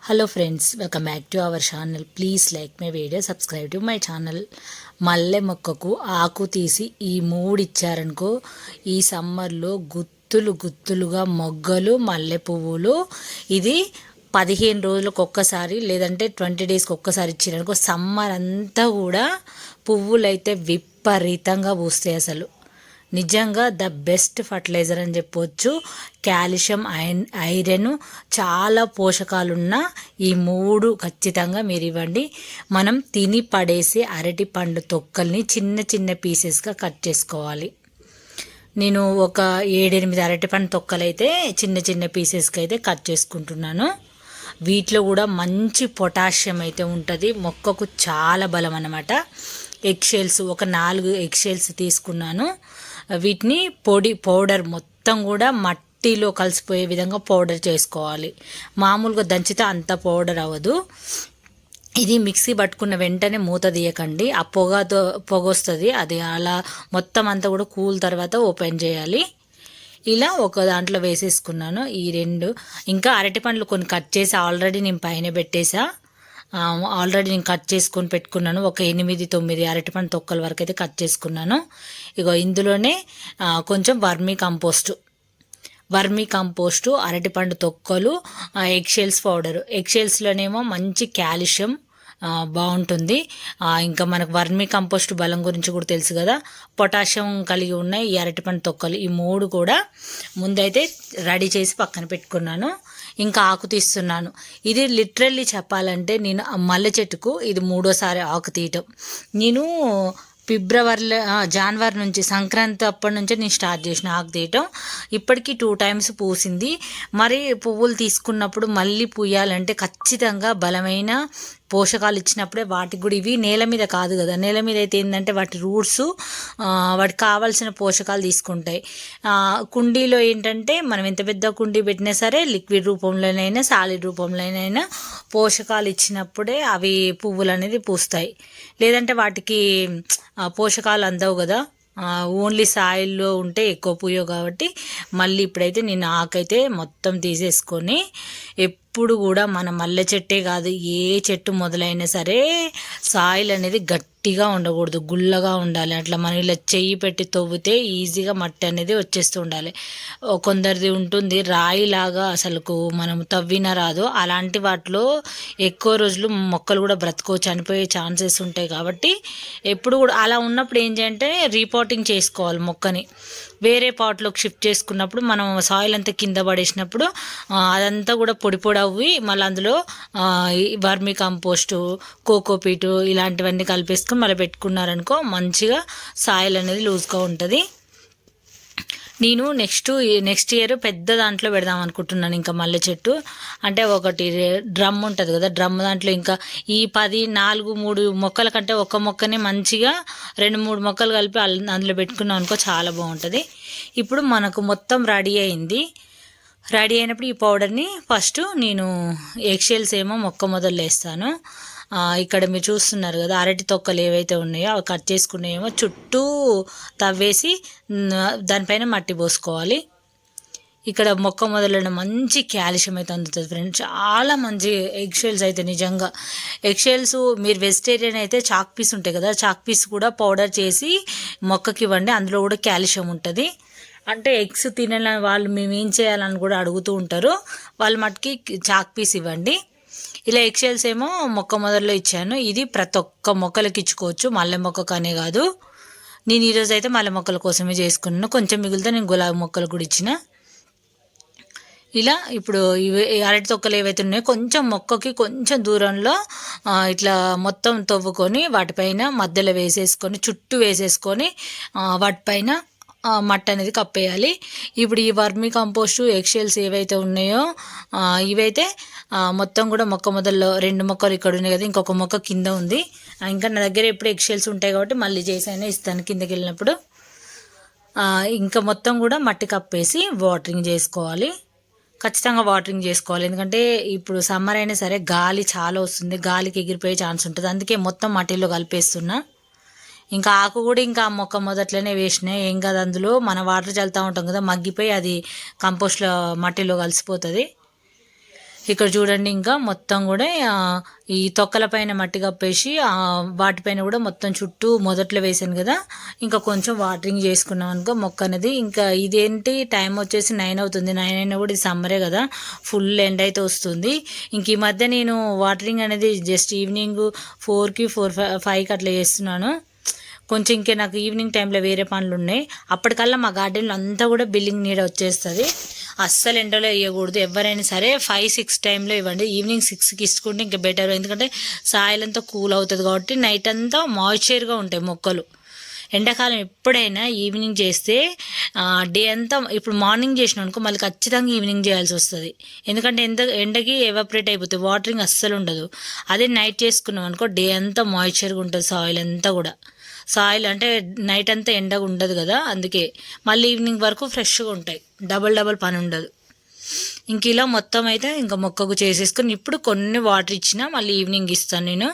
Hello friends, welcome back to our channel. Please like my video, subscribe to my channel. మల్లె మొక్కకు ఆకు తీసి ఈ మూడు ఇచ్చారనుకో, ఈ సమ్మర్లో గుత్తులుగా మొగ్గలు, మల్లె పువ్వులు. ఇది 15 రోజులకు ఒక్కసారి లేదంటే 20 డేస్కి ఒక్కసారి ఇచ్చారనుకో, సమ్మర్ అంతా కూడా పువ్వులు అయితే విపరీతంగా పూస్తాయి. అసలు నిజంగా ద బెస్ట్ ఫర్టిలైజర్ అని చెప్పవచ్చు. కాల్షియం, ఐరన్, చాలా పోషకాలున్న ఈ మూడు ఖచ్చితంగా మీరు ఇవ్వండి. మనం తిని పడేసి అరటి పండు తొక్కల్ని చిన్న చిన్న పీసెస్గా కట్ చేసుకోవాలి. నేను ఒక 7-8 అరటిపండు తొక్కలైతే చిన్న చిన్న పీసెస్కి అయితే కట్ చేసుకుంటున్నాను. వీటిలో కూడా మంచి పొటాషియం అయితే ఉంటుంది. మొక్కకు చాలా బలం అన్నమాట. ఎగ్షెల్స్ ఒక 4 ఎగ్షెల్స్ తీసుకున్నాను. వీటిని పౌడర్ మొత్తం కూడా మట్టిలో కలిసిపోయే విధంగా పౌడర్ చేసుకోవాలి. మామూలుగా దంచితే అంత పౌడర్ అవ్వదు. ఇది మిక్సీ పట్టుకున్న వెంటనే మూత తీయకండి, ఆ పొగ వస్తుంది. అది అలా మొత్తం అంతా కూడా కూల్ తర్వాత ఓపెన్ చేయాలి. ఇలా ఒక దాంట్లో వేసేసుకున్నాను. ఈ 2 ఇంకా అరటి పండ్లు కొన్ని కట్ చేసి ఆల్రెడీ నేను పైన పెట్టేసా. ఆల్రెడీ నేను కట్ చేసుకొని పెట్టుకున్నాను. ఒక 8-9 అరటిపండు తొక్కల వరకు అయితే కట్ చేసుకున్నాను. ఇగో ఇందులోనే కొంచెం వర్మీ కంపోస్టు, అరటిపండు తొక్కలు, ఎగ్షెల్స్ పౌడరు. ఎగ్షెల్స్లోనేమో మంచి కాల్షియం బాగుంటుంది. ఇంకా మనకు వర్మీ కంపోస్ట్ బలం గురించి కూడా తెలుసు కదా. పొటాషియం కలిగి ఉన్నాయి ఈ అరటిపండు తొక్కలు. ఈ 3 కూడా ముందైతే రెడీ చేసి పక్కన పెట్టుకున్నాను. ఇంకా ఆకు తీస్తున్నాను. ఇది లిటరల్లీ చెప్పాలంటే నేను మల్లె చెట్టుకు ఇది 3వసారి ఆకు తీయటం. నేను జనవరి నుంచి, సంక్రాంతి అప్పటి నుంచే నేను స్టార్ట్ చేసిన ఆకు తీయటం. ఇప్పటికీ 2 టైమ్స్ పూసింది. మరి పువ్వులు తీసుకున్నప్పుడు మళ్ళీ పూయాలంటే ఖచ్చితంగా బలమైన పోషకాలు ఇచ్చినప్పుడే వాటికి కూడా. ఇవి నేల మీద కాదు కదా, నేల మీద అయితే ఏంటంటే వాటి రూట్స్ వాటికి కావాల్సిన పోషకాలు తీసుకుంటాయి. కుండీలో ఏంటంటే మనం ఎంత పెద్ద కుండీ పెట్టినా సరే లిక్విడ్ రూపంలోనైనా సాలిడ్ రూపంలోనైనా పోషకాలు ఇచ్చినప్పుడే అవి పువ్వులు అనేది పూస్తాయి. లేదంటే వాటికి పోషకాలు అందవు కదా, ఓన్లీ సాయిల్లో ఉంటే ఎక్కువ పూయవు. కాబట్టి మళ్ళీ ఇప్పుడైతే నేను ఆకైతే మొత్తం తీసేసుకొని, ఎప్పుడు కూడా మన మల్లె చెట్టే కాదు ఏ చెట్టు మొదలైనా సరే సాయిల్ అనేది గట్టిగా ఉండకూడదు, గుల్లగా ఉండాలి. అట్లా మనం ఇలా చెయ్యి పెట్టి తవ్వితే ఈజీగా మట్టి అనేది వచ్చేస్తూ ఉండాలి. కొందరిది ఉంటుంది రాయిలాగా, అసలుకు మనం తవ్వినా రాదు. అలాంటి వాటిలో ఎక్కువ రోజులు మొక్కలు కూడా చనిపోయే ఛాన్సెస్ ఉంటాయి. కాబట్టి ఎప్పుడు కూడా అలా ఉన్నప్పుడు ఏం చేయాలంటే రీపాటింగ్ చేసుకోవాలి. మొక్కని వేరే పాట్లోకి షిఫ్ట్ చేసుకున్నప్పుడు మనం సాయిల్ అంతా కింద పడేసినప్పుడు అదంతా కూడా పొడి అవ్వి మళ్ళీ అందులో వర్మీ కంపోస్టు, కోకోపీటు ఇలాంటివన్నీ కలిపేసుకొని మళ్ళీ పెట్టుకున్నారనుకో మంచిగా సాయిల్ అనేది లూజ్గా ఉంటుంది. నేను నెక్స్ట్ ఇయర్ పెద్ద దాంట్లో పెడదాం అనుకుంటున్నాను. ఇంకా మల్లె చెట్టు అంటే ఒకటి డ్రమ్ ఉంటుంది కదా, డ్రమ్ దాంట్లో ఇంకా ఈ 3 మొక్కల కంటే ఒక మొక్కనే మంచిగా 2-3 మొక్కలు కలిపి అందులో పెట్టుకున్నాం అనుకో చాలా బాగుంటుంది. ఇప్పుడు మనకు మొత్తం రెడీ అయినప్పుడు ఈ పౌడర్ని ఫస్ట్ నేను ఎగ్షెల్స్ ఏమో మొక్క మొదలు వేస్తాను. ఇక్కడ మీరు చూస్తున్నారు కదా, అరటి తొక్కలు ఏవైతే ఉన్నాయో అవి కట్ చేసుకునేమో చుట్టూ తవ్వేసి దానిపైన మట్టి పోసుకోవాలి. ఇక్కడ మొక్క మొదలైన మంచి కాల్షియం అయితే అందుతుంది ఫ్రెండ్స్. చాలా మంచి ఎగ్షెల్స్ అయితే నిజంగా. ఎగ్షెల్స్ మీరు వెజిటేరియన్ అయితే చాక్ పీస్ ఉంటాయి కదా, చాక్ పీస్ కూడా పౌడర్ చేసి మొక్కకి ఇవ్వండి. అందులో కూడా కాల్షియం ఉంటుంది. అంటే ఎగ్స్ తినాలని వాళ్ళు మేము ఏం చేయాలని కూడా అడుగుతూ ఉంటారు. వాళ్ళ మట్టుకి చాక్ పీస్ ఇవ్వండి. ఇలా ఎగ్షెల్స్ ఏమో మొక్క మొదల్లో ఇచ్చాను. ఇది ప్రతి ఒక్క మొక్కలకి ఇచ్చుకోవచ్చు, మల్లె మొక్కకు అనే కాదు. నేను ఈరోజు అయితే మల్లె మొక్కల కోసమే చేసుకున్నాను. కొంచెం మిగిలితే నేను గులాబీ మొక్కలు కూడా ఇచ్చిన. ఇలా ఇప్పుడు అరటి తొక్కలు ఏవైతే ఉన్నాయో కొంచెం మొక్కకి కొంచెం దూరంలో ఇట్లా మొత్తం తవ్వుకొని వాటిపైన మధ్యలో వేసేసుకొని చుట్టూ వేసేసుకొని వాటిపైన మట్టి అనేది కప్పేయాలి. ఇప్పుడు ఈ వర్మీ కంపోస్టు, ఎగ్షెల్స్ ఏవైతే ఉన్నాయో ఇవైతే మొత్తం కూడా మొక్క మొదల్లో 2 మొక్కలు ఇక్కడ ఉన్నాయి కదా, ఇంకొక మొక్క కింద ఉంది. ఇంకా నా దగ్గర ఎప్పుడు ఎగ్షెల్స్ ఉంటాయి కాబట్టి మళ్ళీ చేసైనా ఇస్తాను కిందకి వెళ్ళినప్పుడు. ఇంకా మొత్తం కూడా మట్టి కప్పేసి వాటరింగ్ చేసుకోవాలి. ఖచ్చితంగా వాటరింగ్ చేసుకోవాలి. ఎందుకంటే ఇప్పుడు సమ్మర్ అయినా సరే గాలి చాలా వస్తుంది, గాలికి ఎగిరిపోయే ఛాన్స్ ఉంటుంది. అందుకే మొత్తం మట్టిలో కలిపేస్తున్నా. ఇంకా ఆకు కూడా ఇంకా మొక్క మొదట్లోనే వేసినాయి, ఏం కాదు. అందులో మన వాటర్ చల్లుతూ ఉంటాం కదా, మగ్గిపోయి అది కంపోస్ట్లో మట్టిలో కలిసిపోతుంది. ఇక్కడ చూడండి ఇంకా మొత్తం కూడా ఈ తొక్కల పైన మట్టి కప్పేసి వాటిపైన కూడా మొత్తం చుట్టూ మొదట్లో వేసాను కదా, ఇంకా కొంచెం వాటరింగ్ చేసుకున్నాం అనుకో మొక్క అనేది. ఇంకా ఇదేంటి టైం వచ్చేసి 9 అవుతుంది. 9 అయినా కూడా ఇది సమ్మరే కదా, ఫుల్ ఎండ అయితే వస్తుంది. ఇంక ఈ మధ్య నేను వాటరింగ్ అనేది జస్ట్ ఈవినింగ్ 4కి 5కి అట్లా చేస్తున్నాను. కొంచెం ఇంకా నాకు ఈవినింగ్ టైంలో వేరే పనులు ఉన్నాయి. అప్పటికల్లా మా గార్డెన్లో అంతా కూడా బిల్లింగ్ నీడ వచ్చేస్తుంది. అస్సలు ఎండలో వేయకూడదు ఎవరైనా సరే. 5-6 టైంలో ఇవ్వండి. ఈవినింగ్ 6కి ఇచ్చుకుంటే ఇంకా బెటర్, ఎందుకంటే సాయిల్ అంతా కూల్ అవుతుంది కాబట్టి నైట్ అంతా మాయిశ్చర్గా ఉంటాయి మొక్కలు. ఎండాకాలం ఎప్పుడైనా ఈవినింగ్ చేస్తే డే అంతా, ఇప్పుడు మార్నింగ్ చేసినాం అనుకో మళ్ళీ ఖచ్చితంగా ఈవినింగ్ చేయాల్సి వస్తుంది, ఎందుకంటే ఎండకి ఎవాపరేట్ అయిపోతుంది, వాటరింగ్ అస్సలు ఉండదు. అదే నైట్ చేసుకున్నాం అనుకో డే అంతా మాయిశ్చర్గా ఉంటుంది సాయిల్ అంతా కూడా. సాయిల్ అంటే నైట్ అంతా ఎండగా ఉండదు కదా, అందుకే మళ్ళీ ఈవినింగ్ వరకు ఫ్రెష్గా ఉంటాయి, డబల్ పని ఉండదు. ఇంక ఇలా మొత్తం అయితే ఇంకా మొక్కకు చేసేసుకొని ఇప్పుడు కొన్ని వాటర్ ఇచ్చినా మళ్ళీ ఈవినింగ్ ఇస్తాను నేను.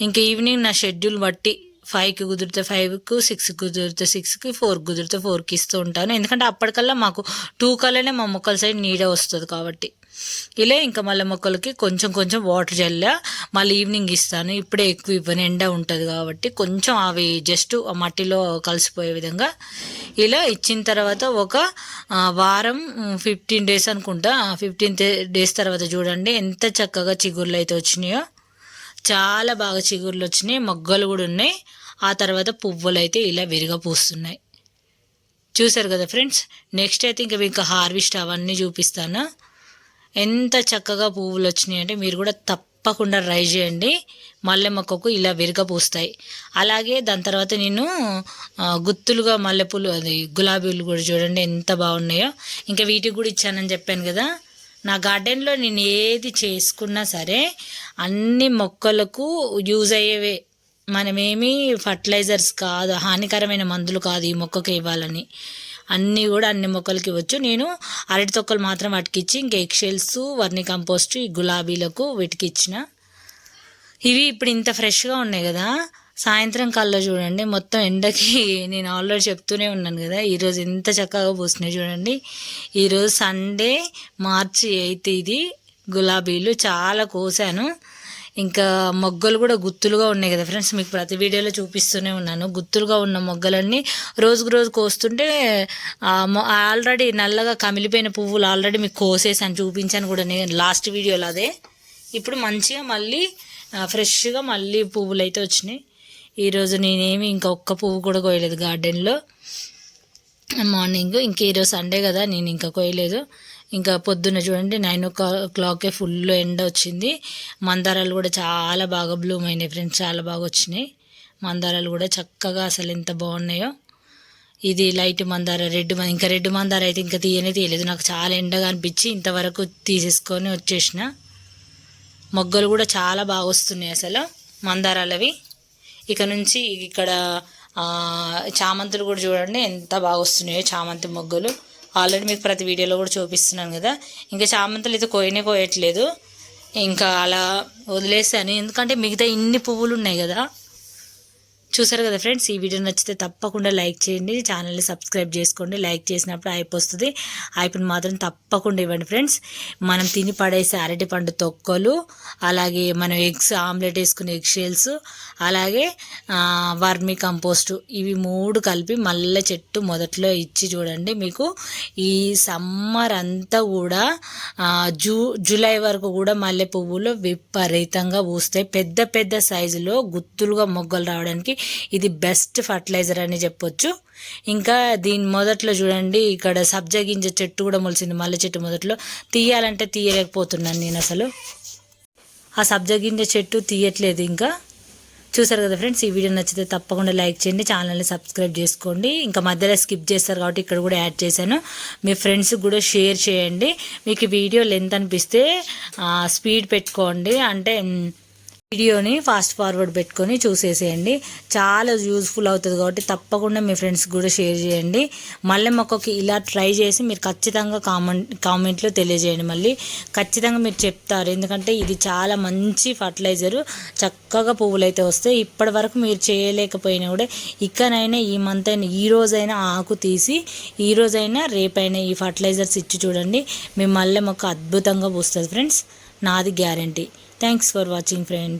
ఇంకా ఈవినింగ్ నా షెడ్యూల్ బట్టి 5కి కుదిరితే 5కు, 6కి కుదిరితే 6కి, 4కి కుదిరితే 4కి ఇస్తూ ఉంటాను, ఎందుకంటే అప్పటికల్లా మాకు 2 కల్లానే మా మొక్కల సైడ్ నీడ వస్తుంది కాబట్టి. ఇలా ఇంకా మళ్ళీ మొక్కలకి కొంచెం వాటర్ చల్లా మళ్ళీ ఈవినింగ్ ఇస్తాను. ఇప్పుడే ఎక్కువ ఇవ్వని, ఎండ ఉంటుంది కాబట్టి కొంచెం అవి జస్ట్ మట్టిలో కలిసిపోయే విధంగా. ఇలా ఇచ్చిన తర్వాత ఒక వారం 15 డేస్ అనుకుంటా, 15 డేస్ తర్వాత చూడండి ఎంత చక్కగా చిగుర్లు అయితే వచ్చినాయో. చాలా బాగా చిగుర్లు వచ్చినాయి, మొగ్గలు కూడా ఉన్నాయి. ఆ తర్వాత పువ్వులు అయితే ఇలా విరిగా పూస్తున్నాయి. చూసారు కదా ఫ్రెండ్స్. నెక్స్ట్ అయితే ఇంకా హార్వెస్ట్ అవన్నీ చూపిస్తాను. ఎంత చక్కగా పువ్వులు వచ్చినాయి అంటే మీరు కూడా తప్పకుండా ట్రై చేయండి. మల్లె మొక్కకు ఇలా విరగ పూస్తాయి. అలాగే దాని తర్వాత నేను గుత్తులుగా మల్లెపూలు, అది గులాబీలు కూడా చూడండి ఎంత బాగున్నాయో. ఇంకా వీటికి కూడా ఇచ్చానని చెప్పాను కదా. నా గార్డెన్లో నేను ఏది చేసుకున్నా సరే అన్ని మొక్కలకు యూజ్ అయ్యేవే. మనమేమీ ఫర్టిలైజర్స్ కాదు, హానికరమైన మందులు కాదు ఈ మొక్కకి ఇవ్వాలని. అన్నీ కూడా అన్ని మొక్కలకి ఇవ్వచ్చు. నేను అరటి తొక్కలు మాత్రం వాటికిచ్చి ఇంకా ఎగ్షెల్స్, వర్మి కంపోస్ట్ ఈ గులాబీలకు వీటికి ఇచ్చిన. ఇవి ఇప్పుడు ఇంత ఫ్రెష్గా ఉన్నాయి కదా, సాయంత్రం కల్లా చూడండి మొత్తం ఎండకి, నేను ఆల్రెడీ చెప్తూనే ఉన్నాను కదా, ఈరోజు ఎంత చక్కగా పూస్తున్నాయి చూడండి. ఈరోజు సండే March 8 ఇది. గులాబీలు చాలా కోసాను. ఇంకా మొగ్గలు కూడా గుత్తులుగా ఉన్నాయి కదా ఫ్రెండ్స్, మీకు ప్రతి వీడియోలో చూపిస్తూనే ఉన్నాను. గుత్తులుగా ఉన్న మొగ్గలన్నీ రోజుకు రోజు కోస్తుంటే ఆల్రెడీ నల్లగా కమిలిపోయిన పువ్వులు ఆల్రెడీ మీకు కోసేసాను, చూపించాను కూడా నేను లాస్ట్ వీడియోలో అదే. ఇప్పుడు మంచిగా మళ్ళీ ఫ్రెష్గా మళ్ళీ పువ్వులు అయితే వచ్చినాయి. ఈరోజు నేనేమి ఇంకా ఒక్క పువ్వు కూడా కోయలేదు గార్డెన్లో మార్నింగ్. ఇంకా ఈరోజు సండే కదా, నేను ఇంకా కోయలేదు. ఇంకా పొద్దున్న చూడండి 9 o'clock ఫుల్ ఎండ వచ్చింది. మందారాలు కూడా చాలా బాగా బ్లూమ్ అయినాయి ఫ్రెండ్స్, చాలా బాగా వచ్చినాయి మందారాలు కూడా చక్కగా. అసలు ఎంత బాగున్నాయో. ఇది లైట్ మందార, ఇంకా రెడ్ మందార అయితే ఇంకా తీయలేదు. నాకు చాలా ఎండగా అనిపించి ఇంతవరకు తీసేసుకొని వచ్చేసిన. మొగ్గలు కూడా చాలా బాగా వస్తున్నాయి అసలు మందారాలవి. ఇక నుంచి ఇక్కడ చామంతులు కూడా చూడండి ఎంత బాగా వస్తున్నాయో చామంతి మొగ్గలు. ఆల్రెడీ మీకు ప్రతి వీడియోలో కూడా చూపిస్తున్నాను కదా. ఇంకా చామంతులు అయితే కోయట్లేదు, ఇంకా అలా వదిలేసాను, ఎందుకంటే మిగతా ఇన్ని పువ్వులు ఉన్నాయి కదా. చూసారు కదా ఫ్రెండ్స్. ఈ వీడియో నచ్చితే తప్పకుండా లైక్ చేయండి, ఛానల్ని సబ్స్క్రైబ్ చేసుకోండి. లైక్ చేసినప్పుడు ఐప్ వస్తుంది, ఐప్ని మాత్రం తప్పకుండా ఇవ్వండి ఫ్రెండ్స్. మనం తిని పడేసే అరటిపండు తొక్కలు, అలాగే మనం ఎగ్స్ ఆమ్లెట్ వేసుకునే ఎగ్ షెల్స్, అలాగే వర్మి కంపోస్టు, ఇవి 3 కలిపి మల్లె చెట్టు మొదట్లో ఇచ్చి చూడండి. మీకు ఈ సమ్మర్ అంతా కూడా జూలై వరకు కూడా మల్లె పువ్వులు విపరీతంగా పూస్తాయి. పెద్ద సైజులో గుత్తులుగా మొగ్గలు రావడానికి ఇది బెస్ట్ ఫర్టిలైజర్ అని చెప్పొచ్చు. ఇంకా దీని మొదట్లో చూడండి ఇక్కడ సబ్జా గింజ చెట్టు కూడా మొలిసింది. మల్లె చెట్టు మొదట్లో తీయాలంటే తీయలేకపోతున్నాను నేను అసలు. ఆ సబ్జా గింజ చెట్టు తీయట్లేదు ఇంకా. చూసారు కదా ఫ్రెండ్స్. ఈ వీడియో నచ్చితే తప్పకుండా లైక్ చేయండి, ఛానల్ని సబ్స్క్రైబ్ చేసుకోండి. ఇంకా మధ్యలో స్కిప్ చేస్తారు కాబట్టి ఇక్కడ కూడా యాడ్ చేశాను. మీ ఫ్రెండ్స్కి కూడా షేర్ చేయండి. మీకు వీడియో లెంత్ అనిపిస్తే స్పీడ్ పెట్టుకోండి, అంటే వీడియోని ఫాస్ట్ ఫార్వర్డ్ పెట్టుకొని చూసేసేయండి. చాలా యూజ్ఫుల్ అవుతుంది కాబట్టి తప్పకుండా మీ ఫ్రెండ్స్కి కూడా షేర్ చేయండి. మల్లె మొక్కకి ఇలా ట్రై చేసి మీరు ఖచ్చితంగా కామెంట్లో తెలియజేయండి. మళ్ళీ ఖచ్చితంగా మీరు చెప్తారు, ఎందుకంటే ఇది చాలా మంచి ఫర్టిలైజరు. చక్కగా పువ్వులు అయితే వస్తాయి. ఇప్పటి వరకు మీరు చేయలేకపోయినా కూడా ఇకనైనా ఈ మంత్ అయినా ఈ రోజైనా ఆకు తీసి ఈ రోజైనా రేపైనా ఈ ఫర్టిలైజర్స్ ఇచ్చి చూడండి. మీ మల్లె మొక్క అద్భుతంగా పూస్తుంది ఫ్రెండ్స్, నాది guarantee. Thanks for watching friends.